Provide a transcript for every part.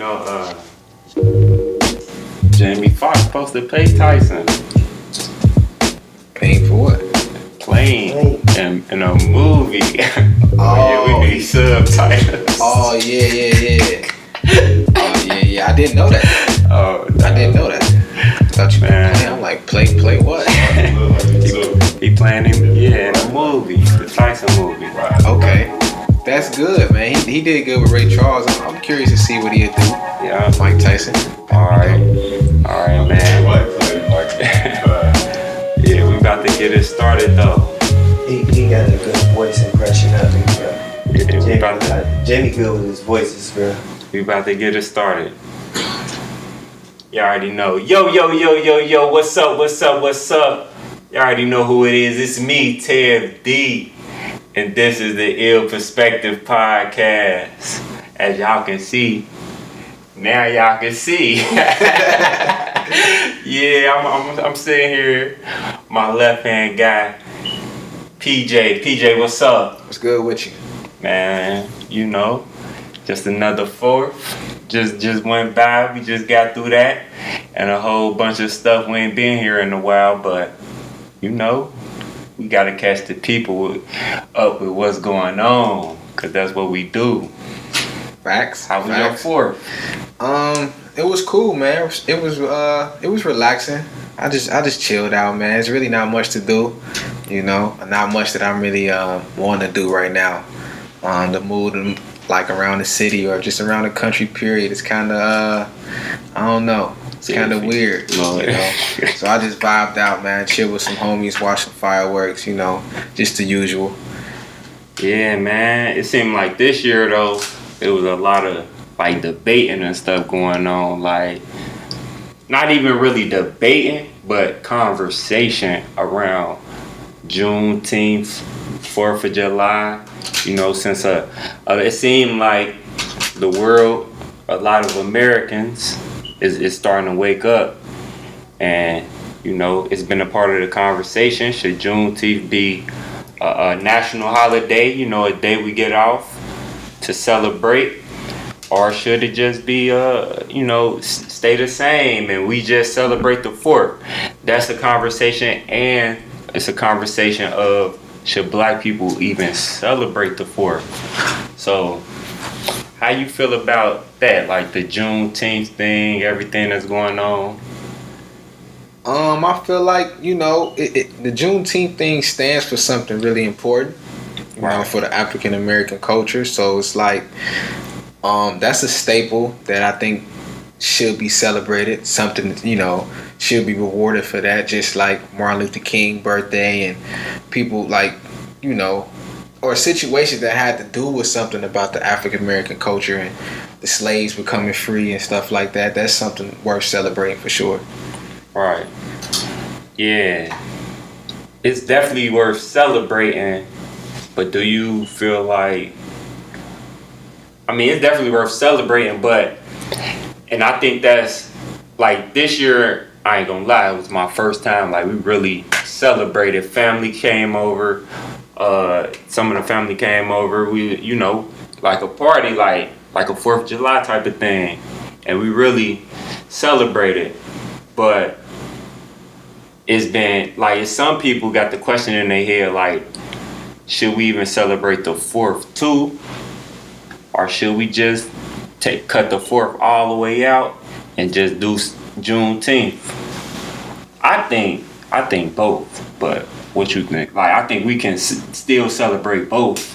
know, Jamie Foxx supposed to play Tyson. Paying for what? Playing in a movie. We need subtitles. Oh yeah. I didn't know that. I didn't know that. I thought you Man. I'm like, play what? He playing in a movie, the Tyson movie. Okay. That's good, man. He did good with Ray Charles. I'm curious to see what he'll do. Yeah. Mike Tyson. Alright, man. Yeah, we about to get it started though. He got a good voice impression of me, bro. Yeah, Jamie good with his voices, bro. We about to get it started. Y'all already know. Yo, what's up? Y'all already know who it is. It's me, TEV, and this is the Ill Perspective Podcast. As y'all can see, now y'all can see. Yeah, I'm sitting here. My left hand guy, PJ. PJ, what's up? What's good with you? Man, you know, just another fourth. Just went by. We just got through that, and a whole bunch of stuff. We ain't been here in a while, but you know, we gotta catch the people up with what's going on, cause that's what we do. Facts. How was your fourth? It was cool, man. It was relaxing. I just chilled out, man. It's really not much to do, you know. Not much that I'm really wanting to do right now. The mood like around the city or just around the country period is kind of I don't know. It's kind of weird, you know. So I just vibed out, man. Chill with some homies, watch some fireworks, you know, just the usual. Yeah, man. It seemed like this year though, it was a lot of like debating and stuff going on. Like, not even really debating, but conversation around Juneteenth, 4th of July. You know, since it seemed like the world, a lot of Americans is starting to wake up, and you know, it's been a part of the conversation. Should Juneteenth be a national holiday? You know, a day we get off to celebrate, or should it just be you know, stay the same and we just celebrate the 4th? That's a conversation, and it's a conversation of, should black people even celebrate the 4th? So, how you feel about that? Like the Juneteenth thing, everything that's going on? I feel like, you know, the Juneteenth thing stands for something really important, you know, for the African American culture. So it's like, that's a staple that I think should be celebrated. Something, you know, should be rewarded for that. Just like Martin Luther King birthday and people like, you know, or situations that had to do with something about the African American culture and the slaves becoming free and stuff like that. That's something worth celebrating for sure. Right. Yeah. It's definitely worth celebrating, but do you feel like, I mean, it's definitely worth celebrating, but, and I think that's, like, this year, I ain't gonna lie, it was my first time, like, we really celebrated. Family came over, some of the family came over, we, you know, like a party, like a 4th of July type of thing, and we really celebrated. But it's been, like, some people got the question in their head, like, should we even celebrate the 4th too? Or should we just cut the 4th all the way out and just do Juneteenth? I think both, but what you think? Like, I think we can still celebrate both,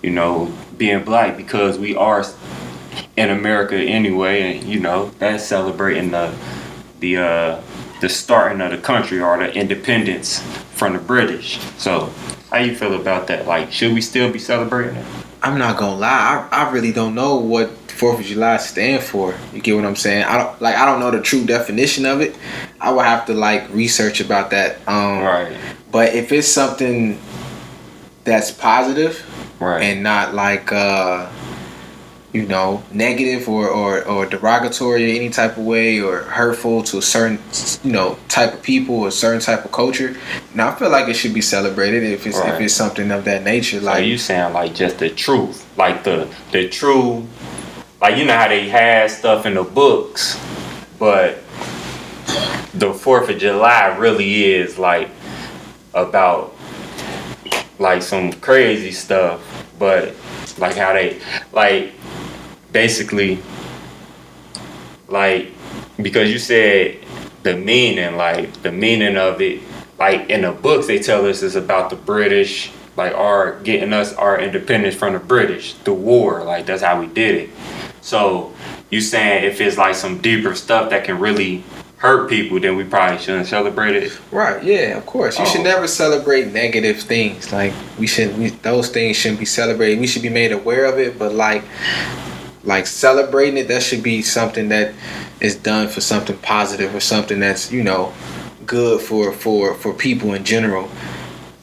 you know, being black, because we are in America anyway, and you know, that's celebrating the starting of the country, or the independence from the British. So how you feel about that? Like, should we still be celebrating it? I'm not gonna lie, I really don't know what 4th of July stand for. You get what I'm saying? I don't know the true definition of it. I would have to like research about that. Right. But if it's something that's positive, right, and not like you know, negative or derogatory in any type of way, or hurtful to a certain, you know, type of people or a certain type of culture, now I feel like it should be celebrated if it's something of that nature. Like, so you saying like just the truth, like the true like, you know how they had stuff in the books, but the 4th of July really is like about like some crazy stuff, but like how they like basically like, because you said the meaning of it, like in the books they tell us it's about the British, like our getting us our independence from the British, the war, like that's how we did it. So you saying if it's like some deeper stuff that can really hurt people, then we probably shouldn't celebrate it. Right, yeah, of course. You should Oh. never celebrate negative things. Like those things shouldn't be celebrated. We should be made aware of it, but like celebrating it, that should be something that is done for something positive or something that's, you know, good for people in general.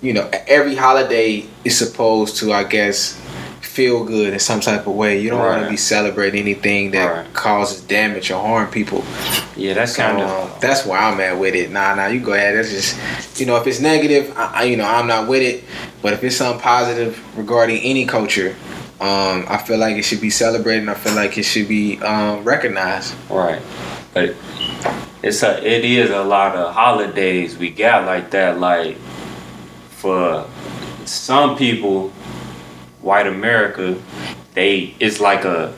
You know, every holiday is supposed to, I guess, feel good in some type of way. You don't want to be celebrating anything that causes damage or harm people. Yeah, that's kind of that's where I'm at with it. Nah, you go ahead. That's just, you know, if it's negative, I'm not with it. But if it's something positive regarding any culture, I feel like it should be celebrated. And I feel like it should be recognized. right. But it is a lot of holidays we got like that. Like for some people, white America, it's like to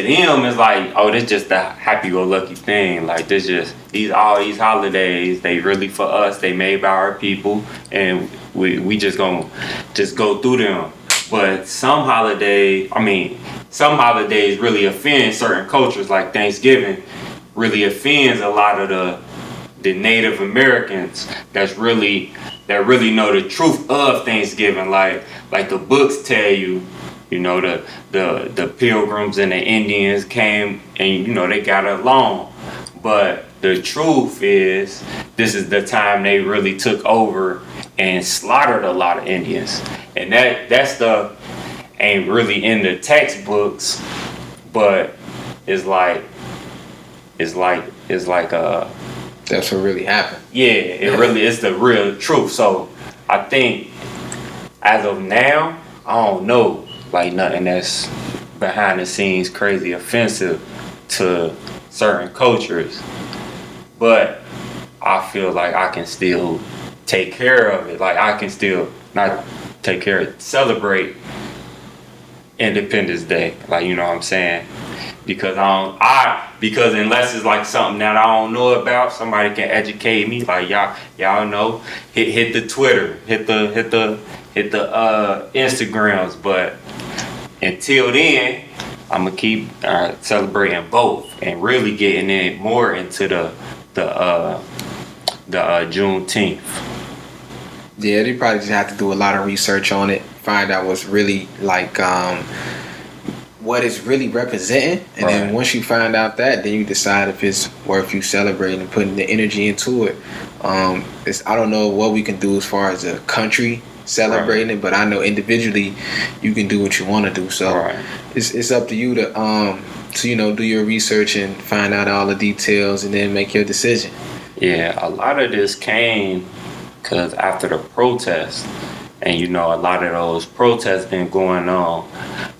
them it's like, oh, this just a happy-go-lucky thing. Like this just all these holidays, they really for us, they made by our people, and we just gonna just go through them. But some holidays really offend certain cultures, like Thanksgiving really offends a lot of the Native Americans that really know the truth of Thanksgiving. Like the books tell you, you know, the Pilgrims and the Indians came and, you know, they got along. But the truth is, this is the time they really took over and slaughtered a lot of Indians. And that stuff ain't really in the textbooks, but it's like that's what really happened. Yeah, it really is the real truth. So I think as of now, I don't know like nothing that's behind the scenes crazy offensive to certain cultures. But I feel like I can still take care of it. Like I can still not take care of it, celebrate Independence Day. Like, you know what I'm saying? Because because unless it's like something that I don't know about, somebody can educate me. Like y'all know, hit the Twitter, hit the Instagrams. But until then, I'm gonna keep celebrating both and really getting in more into the Juneteenth. Yeah, they probably just have to do a lot of research on it, find out what's really like what it's really representing, and then once you find out that, then you decide if it's worth you celebrating and putting the energy into it. I don't know what we can do as far as a country celebrating it, but I know individually you can do what you want to do. So it's up to you to you know, do your research and find out all the details and then make your decision. Yeah, a lot of this came because after the protests, and you know, a lot of those protests been going on.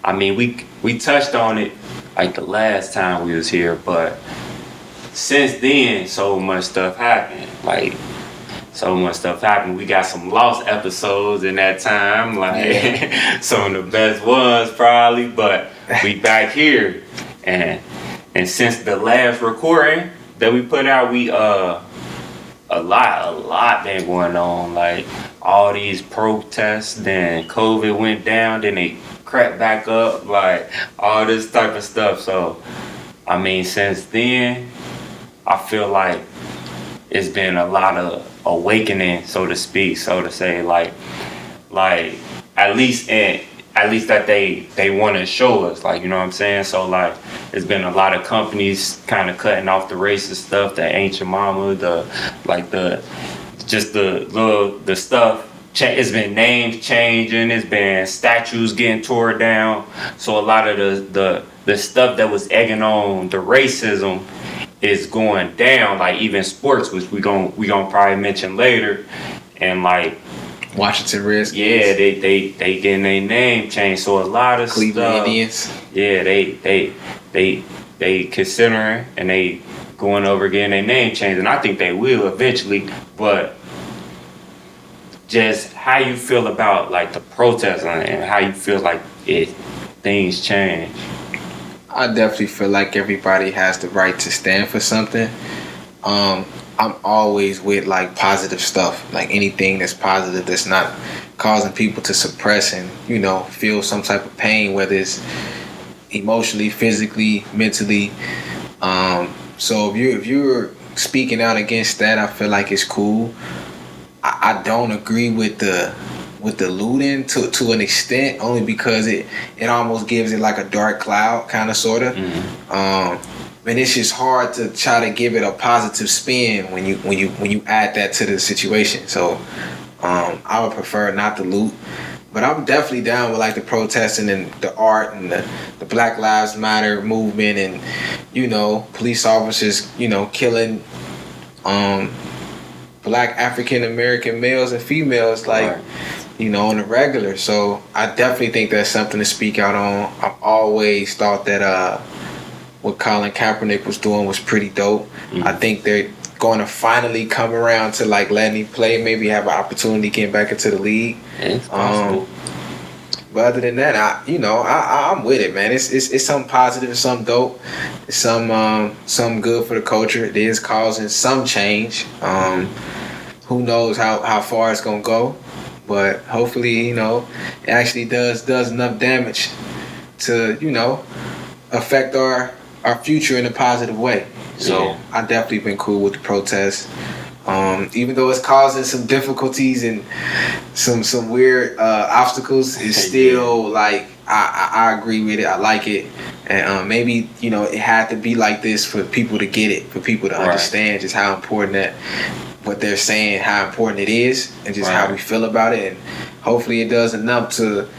I mean, we touched on it like the last time we was here, but since then, so much stuff happened. Like, so much stuff happened. We got some lost episodes in that time, like some of the best ones probably, but we back here. And since the last recording that we put out, we a lot been going on. Like all these protests, then COVID went down, then they crept back up, like all this type of stuff. So I mean, since then, I feel like it's been a lot of awakening, so to speak, so to say, like at least that they want to show us, like, you know what I'm saying? So like, it's been a lot of companies kind of cutting off the racist stuff, the ancient mama, the stuff. It's been names changing. It's been statues getting torn down. So a lot of the stuff that was egging on the racism is going down. Like even sports, which we gon' probably mention later, and like Washington Redskins. Yeah, they getting their name changed. So a lot of Cleveland stuff. Indians. Yeah, they considering and they going over getting their name changed, and I think they will eventually. But just how you feel about like the protest and how you feel like things change. I definitely feel like everybody has the right to stand for something. I'm always with like positive stuff, like anything that's positive that's not causing people to suppress and feel some type of pain, whether it's emotionally, physically, mentally. So if you're speaking out against that, I feel like it's cool. I don't agree with the looting to an extent, only because it almost gives it like a dark cloud kind of sorta. And it's just hard to try to give it a positive spin when you add that to the situation. So I would prefer not to loot, but I'm definitely down with like the protesting and the art and the Black Lives Matter movement and police officers killing Black African American males and females like. Right. On the regular. So I definitely think that's something to speak out on. I've always thought that what Colin Kaepernick was doing was pretty dope. I think they're going to finally come around to like letting him play, maybe have an opportunity getting back into the league. It's possible. But other than that, I'm with it, man. It's something positive, it's something dope, it's something good for the culture. It is causing some change. Who knows how far it's gonna go? But hopefully, it actually does enough damage to, affect our future in a positive way. So I definitely been cool with the protests. Even though it's causing some difficulties and some weird obstacles, it's still like I agree with it. I like it. And maybe, it had to be like this for people to get it, for people to understand just how important that what they're saying, how important it is, and just how we feel about it. And hopefully it does enough to,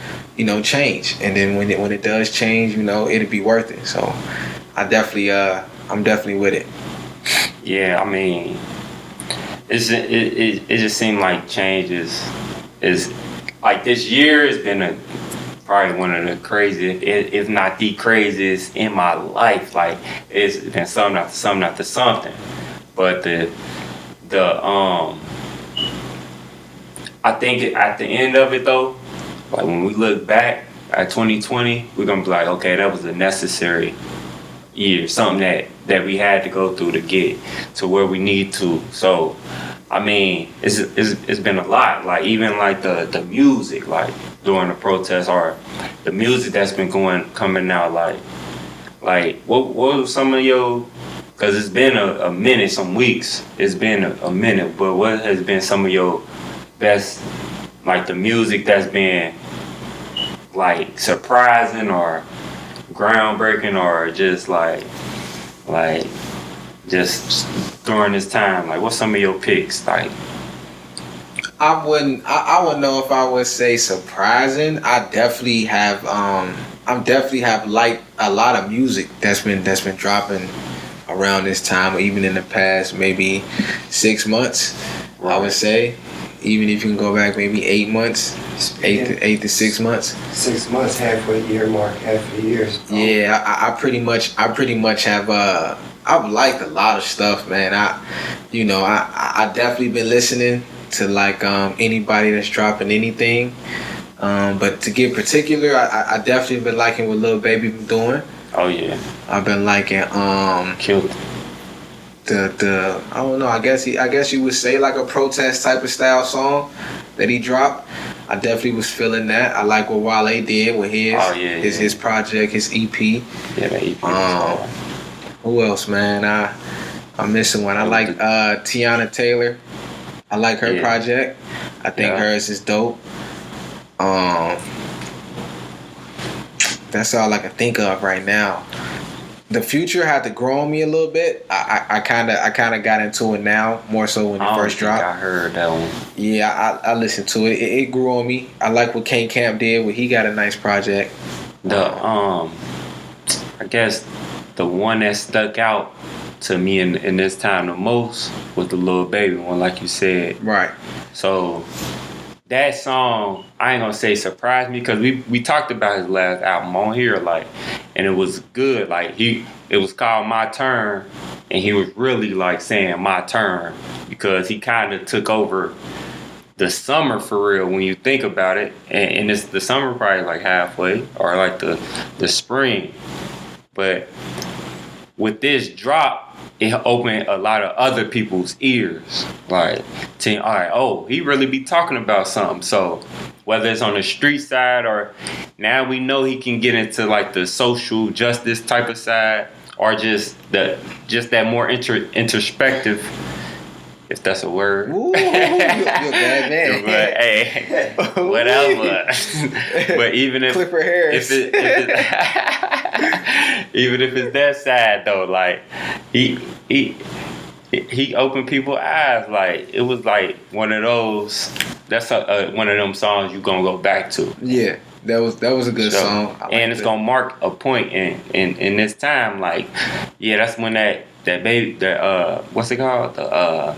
change. And then when it does change, it'll be worth it. So I'm definitely with it. Yeah, I mean, it just seemed like change is like this year has been probably one of the craziest, if not the craziest in my life. Like it's been something after something. But I think at the end of it though, like when we look back at 2020, we're gonna be like, okay, that was a necessary year, something that we had to go through to get to where we need to. So I mean, it's been a lot. Like even like the music, like during the protests, or the music that's been coming out, like what was some of your? Because it's been a minute, some weeks. It's been a minute, but what has been some of your best, like the music that's been like surprising or groundbreaking or just like just during this time? Like what's some of your picks? Like I wouldn't know if I would say surprising. I definitely have liked a lot of music that's been dropping around this time, or even in the past maybe 6 months. I would say, even if you can go back maybe 8 months, eight to 6 months. 6 months, halfway year mark, half a year. So. Yeah, I pretty much have I've liked a lot of stuff, man. I definitely been listening to like anybody that's dropping anything. But to get particular, I definitely been liking what Lil Baby been doing. Oh yeah. I've been liking Killed. The I don't know, I guess you would say like a protest type of style song that he dropped. I definitely was feeling that. I like what Wale did with his project, his EP. Yeah, the EP. Who else, man? I'm missing one. I like Tiana Taylor. I like her project. I think hers is dope. That's all I can think of right now. The Future had to grow on me a little bit. I kind of got into it now, more so when it first dropped. I heard that one. Yeah, I listened to it. It grew on me. I like what Kane Camp did. Where he got a nice project. I guess the one that stuck out to me in this time the most was the Lil Baby one, like you said. Right. So that song, I ain't gonna say surprised me because we talked about his last album on here, like, and it was good. Like it was called My Turn, and he was really like saying my turn because he kind of took over the summer for real when you think about it, and it's the summer probably like halfway or like the spring, but with this drop, it opened a lot of other people's ears. Like, saying, all right, oh, he really be talking about something. So whether it's on the street side or now we know he can get into like the social justice type of side or just that more introspective, if that's a word. Ooh, you're a bad man. But hey, whatever. But even if Clipper Harris. Even if it's that side though, like he opened people's eyes. Like it was like one of those. That's one of them songs you gonna go back to. Yeah, that was a good song. And it's gonna mark a point in this time. Like, yeah, that's when that baby, what's it called? The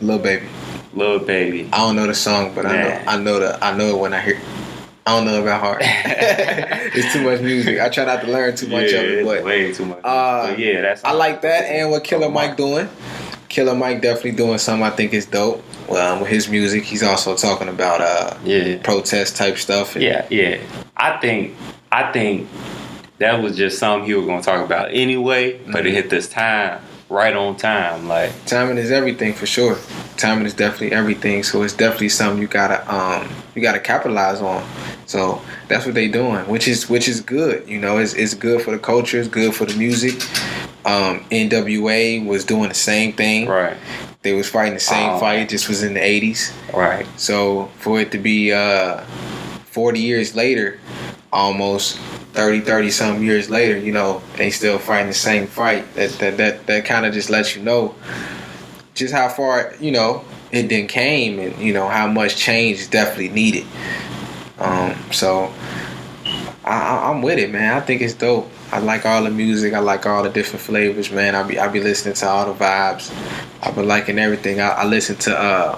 Lil Baby. Lil Baby. I don't know the song, but I know it when I hear. I don't know about heart. It's too much music. I try not to learn too much of it, but way too much. But yeah, that's. I like that, and what Killer Mike doing. Killer Mike definitely doing something I think is dope. With his music, he's also talking about protest type stuff. Yeah. I think that was just something he was gonna talk about anyway, but it hit this time right on time. Like timing is everything for sure. Timing is definitely everything. So it's definitely something you gotta capitalize on. So that's what they doing, which is good. You know, it's good for the culture. It's good for the music. NWA was doing the same thing. Right. They was fighting the same fight. It just was in the 80s. Right. So for it to be 40 years later, almost 30 something years later, you know, they still fighting the same fight. That kind of just lets you know just how far, you know, it then came, and you know how much change is definitely needed. So I'm with it, man. I think it's dope. I like all the music. I like all the different flavors, man. I be listening to all the vibes. I've been liking everything. I listen to